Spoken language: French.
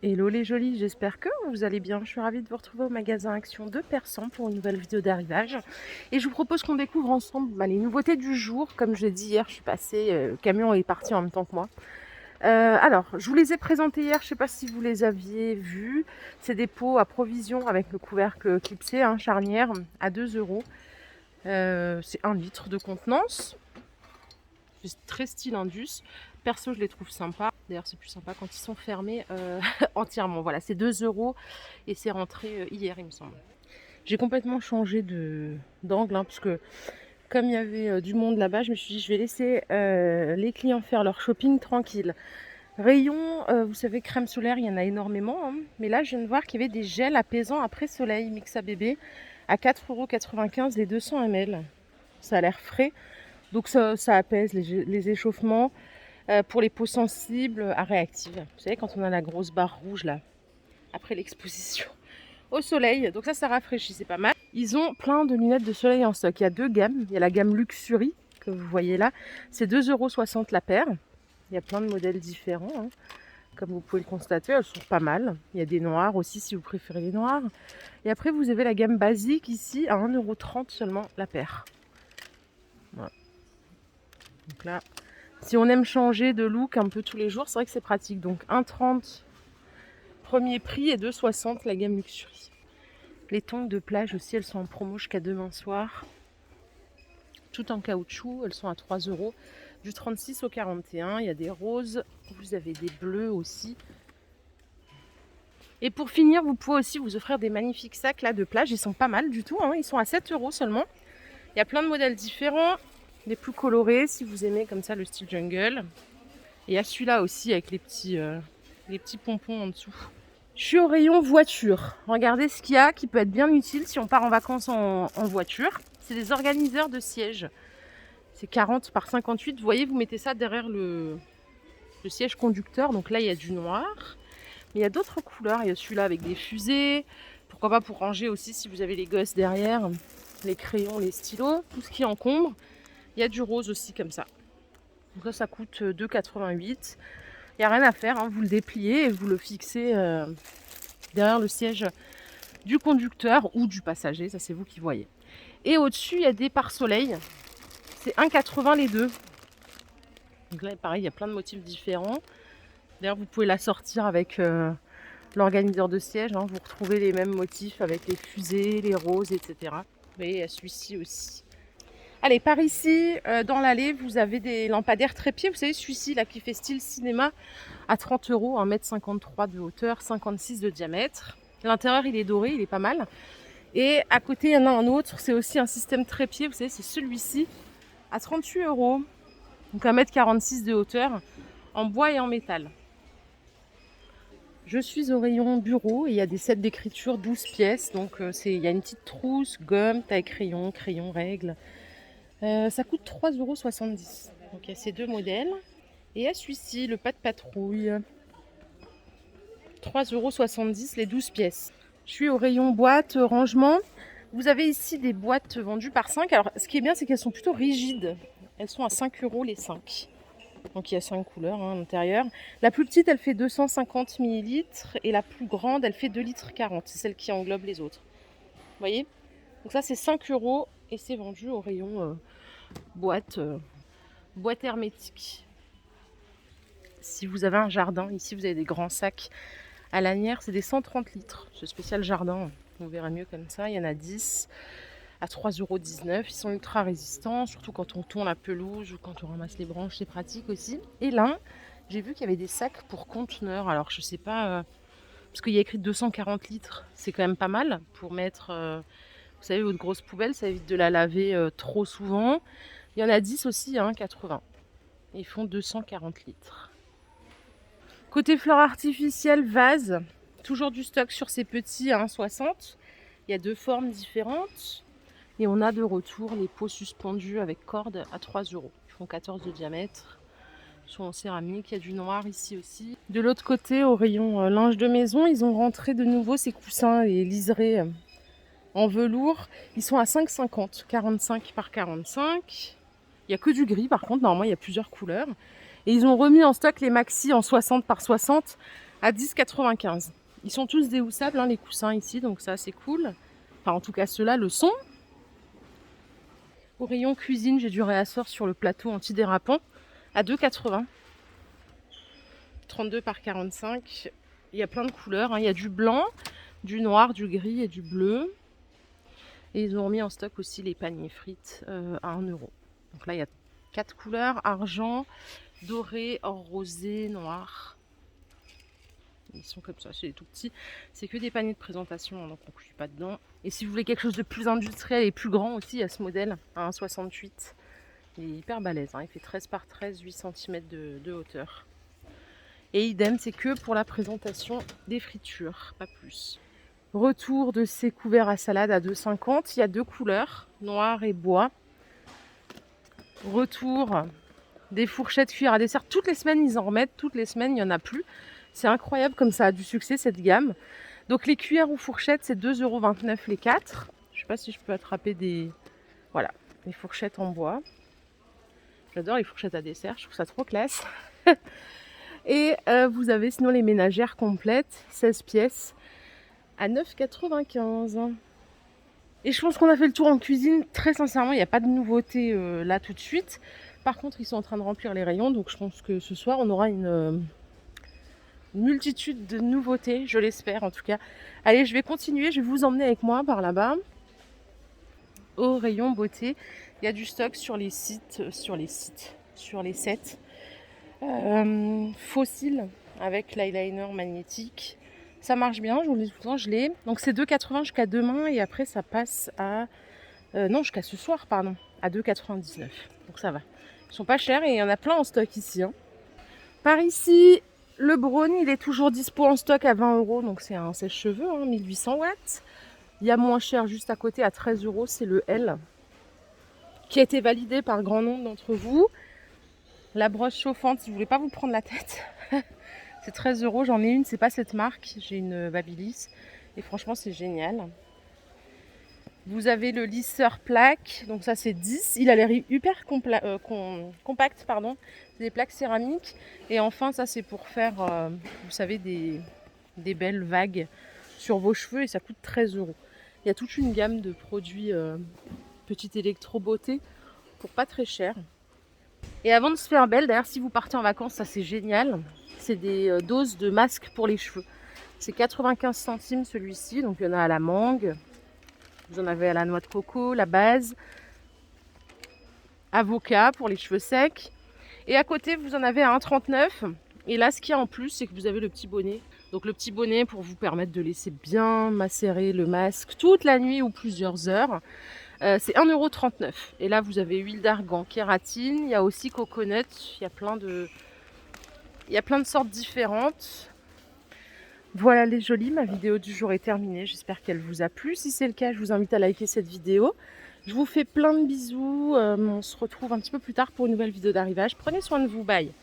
Hello les jolis, j'espère que vous allez bien. Je suis ravie de vous retrouver au magasin Action de Persan pour une nouvelle vidéo d'arrivage. Et je vous propose qu'on découvre ensemble les nouveautés du jour. Comme je l'ai dit hier, je suis passée, le camion est parti en même temps que moi. Alors, je vous les ai présentés hier, je ne sais pas si vous les aviez vus. C'est des pots à provision avec le couvercle clipsé, charnière, à 2 euros. C'est 1 litre de contenance. C'est très style Indus. Perso, je les trouve sympas. D'ailleurs, c'est plus sympa quand ils sont fermés entièrement. Voilà, c'est 2 euros et c'est rentré hier, il me semble. J'ai complètement changé d'angle parce que comme il y avait du monde là-bas, je me suis dit je vais laisser les clients faire leur shopping tranquille. Rayon, vous savez, crème solaire, il y en a énormément. Mais là, je viens de voir qu'il y avait des gels apaisants après soleil Mixa Bébé à 4,95 € les 200 ml. Ça a l'air frais. Donc ça apaise les échauffements. Pour les peaux sensibles à réactives. Vous savez, quand on a la grosse barre rouge là, après l'exposition au soleil. Donc ça rafraîchit, c'est pas mal. Ils ont plein de lunettes de soleil en stock. Il y a 2 gammes. Il y a la gamme Luxury, que vous voyez là. C'est 2,60 € la paire. Il y a plein de modèles différents. Comme vous pouvez le constater, elles sont pas mal. Il y a des noirs aussi, si vous préférez les noirs. Et après, vous avez la gamme basique ici, à 1,30 € seulement la paire. Voilà. Donc là, si on aime changer de look un peu tous les jours, c'est vrai que c'est pratique. Donc 1,30 premier prix et 2,60 la gamme Luxury. Les tongs de plage aussi, elles sont en promo jusqu'à demain soir. Tout en caoutchouc, elles sont à 3 euros. Du 36 au 41, il y a des roses, vous avez des bleus aussi. Et pour finir, vous pouvez aussi vous offrir des magnifiques sacs là de plage. Ils sont pas mal du tout, ils sont à 7 euros seulement. Il y a plein de modèles différents, les plus colorés si vous aimez comme ça le style jungle. Et il y a celui-là aussi avec les petits pompons en dessous. Je suis au rayon voiture. Regardez ce qu'il y a qui peut être bien utile si on part en vacances en voiture. C'est des organiseurs de sièges. C'est 40 par 58. Vous voyez, vous mettez ça derrière le siège conducteur. Donc là, il y a du noir. Mais il y a d'autres couleurs. Il y a celui-là avec des fusées. Pourquoi pas pour ranger aussi si vous avez les gosses derrière. Les crayons, les stylos, tout ce qui encombre. Il y a du rose aussi comme ça. Donc ça coûte 2,88 €. Il n'y a rien à faire, vous le dépliez et vous le fixez derrière le siège du conducteur ou du passager, ça c'est vous qui voyez. Et au-dessus, il y a des pare-soleil. C'est 1,80 € les deux. Donc là, pareil, il y a plein de motifs différents. D'ailleurs, vous pouvez la sortir avec l'organiseur de siège. Vous retrouvez les mêmes motifs avec les fusées, les roses, etc. Vous voyez, il y a celui-ci aussi. Allez, par ici, dans l'allée, vous avez des lampadaires trépieds. Vous savez, celui-ci là qui fait style cinéma à 30 €, 1,53 m de hauteur, 56 de diamètre. L'intérieur, il est doré, il est pas mal. Et à côté, il y en a un autre. C'est aussi un système trépied. Vous savez, c'est celui-ci à 38 €. Donc 1,46 m de hauteur, en bois et en métal. Je suis au rayon bureau et il y a des sets d'écriture 12 pièces. Donc il y a une petite trousse, gomme, taille-crayon, crayon, règle. Ça coûte 3,70 €. Donc il y a ces deux modèles. Et à celui-ci, le pas de patrouille. 3,70 € les 12 pièces. Je suis au rayon boîte, rangement. Vous avez ici des boîtes vendues par 5. Alors ce qui est bien, c'est qu'elles sont plutôt rigides. Elles sont à 5 € les 5. Donc il y a 5 couleurs à l'intérieur. La plus petite, elle fait 250 ml. Et la plus grande, elle fait 2,40 litres. C'est celle qui englobe les autres. Vous voyez? Donc ça, c'est 5 € et c'est vendu au rayon boîte hermétique. Si vous avez un jardin, ici vous avez des grands sacs à lanière, c'est des 130 litres. Ce spécial jardin, on verra mieux comme ça. Il y en a 10 à 3,19 €. Ils sont ultra résistants, surtout quand on tourne la pelouse ou quand on ramasse les branches, c'est pratique aussi. Et là, j'ai vu qu'il y avait des sacs pour conteneurs. Alors je sais pas, parce qu'il y a écrit 240 litres, c'est quand même pas mal pour mettre... vous savez, votre grosse poubelle, ça évite de la laver trop souvent. Il y en a 10 aussi à 1,80 €. Ils font 240 litres. Côté fleurs artificielles, vase. Toujours du stock sur ces petits à 1,60 €. Il y a 2 formes différentes. Et on a de retour les pots suspendus avec corde à 3 €. Ils font 14 de diamètre. Ils sont en céramique. Il y a du noir ici aussi. De l'autre côté, au rayon linge de maison, ils ont rentré de nouveau ces coussins et liserés en velours. Ils sont à 5,50 €, 45 par 45. Il n'y a que du gris par contre, normalement il y a plusieurs couleurs. Et ils ont remis en stock les maxi en 60 par 60 à 10,95 €. Ils sont tous déhoussables, hein, les coussins ici, donc ça c'est cool. Enfin en tout cas ceux-là le sont. Au rayon cuisine, j'ai du réassort sur le plateau antidérapant à 2,80 €. 32 par 45. Il y a plein de couleurs, hein. Il y a du blanc, du noir, du gris et du bleu. Et ils ont remis en stock aussi les paniers frites à 1 €. Donc là il y a 4 couleurs, argent, doré, or rosé, noir. Ils sont comme ça, c'est les tout petits. C'est que des paniers de présentation, hein, donc on ne cuit pas dedans. Et si vous voulez quelque chose de plus industriel et plus grand aussi, il y a ce modèle, à 1,68 €. Il est hyper balèze, hein. Il fait 13 par 13, 8 cm de hauteur. Et idem, c'est que pour la présentation des fritures, pas plus. Retour de ces couverts à salade à 2,50 €. Il y a 2 couleurs, noir et bois. Retour des fourchettes cuillères à dessert. Toutes les semaines, ils en remettent. Toutes les semaines, il n'y en a plus. C'est incroyable comme ça a du succès, cette gamme. Donc les cuillères ou fourchettes, c'est 2,29 € les 4. Je ne sais pas si je peux attraper des... Voilà, des fourchettes en bois. J'adore les fourchettes à dessert, je trouve ça trop classe. Et vous avez sinon les ménagères complètes, 16 pièces, à 9,95 €. Et je pense qu'on a fait le tour en cuisine. Très sincèrement, il n'y a pas de nouveauté là tout de suite. Par contre, ils sont en train de remplir les rayons. Donc je pense que ce soir, on aura une multitude de nouveautés. Je l'espère en tout cas. Allez, je vais continuer. Je vais vous emmener avec moi par là-bas. Au rayon beauté. Il y a du stock sur les sites. Sur les sets. Fossiles avec l'eyeliner magnétique. Ça marche bien, je vous le dis tout le temps, je l'ai. Donc c'est 2,80 € jusqu'à demain et après ça passe à... non, jusqu'à ce soir, pardon, à 2,99 €. Donc ça va. Ils sont pas chers et il y en a plein en stock ici, hein. Par ici, le Brownie, il est toujours dispo en stock à 20 €. Donc c'est un sèche-cheveux, hein, 1800 watts. Il y a moins cher juste à côté à 13 €, c'est le L. Qui a été validé par grand nombre d'entre vous. La brosse chauffante, si vous voulez pas vous prendre la tête. C'est 13 €, j'en ai une, c'est pas cette marque, j'ai une Babyliss et franchement c'est génial. Vous avez le lisseur plaque, donc ça c'est 10, il a l'air hyper compact, pardon. C'est des plaques céramiques. Et enfin ça c'est pour faire, vous savez, des belles vagues sur vos cheveux et ça coûte 13 €. Il y a toute une gamme de produits petite électro-beauté pour pas très cher. Et avant de se faire belle, d'ailleurs si vous partez en vacances, ça c'est génial. C'est des doses de masques pour les cheveux. C'est 95 centimes celui-ci. Donc il y en a à la mangue. Vous en avez à la noix de coco, la base. Avocat pour les cheveux secs. Et à côté, vous en avez à 1,39 €. Et là, ce qu'il y a en plus, c'est que vous avez le petit bonnet. Donc le petit bonnet pour vous permettre de laisser bien macérer le masque toute la nuit ou plusieurs heures. C'est 1,39 €. Et là, vous avez huile d'argan, kératine. Il y a aussi coconut. Il y a plein de sortes différentes. Voilà les jolies, ma vidéo du jour est terminée. J'espère qu'elle vous a plu. Si c'est le cas, je vous invite à liker cette vidéo. Je vous fais plein de bisous. On se retrouve un petit peu plus tard pour une nouvelle vidéo d'arrivage. Prenez soin de vous. Bye.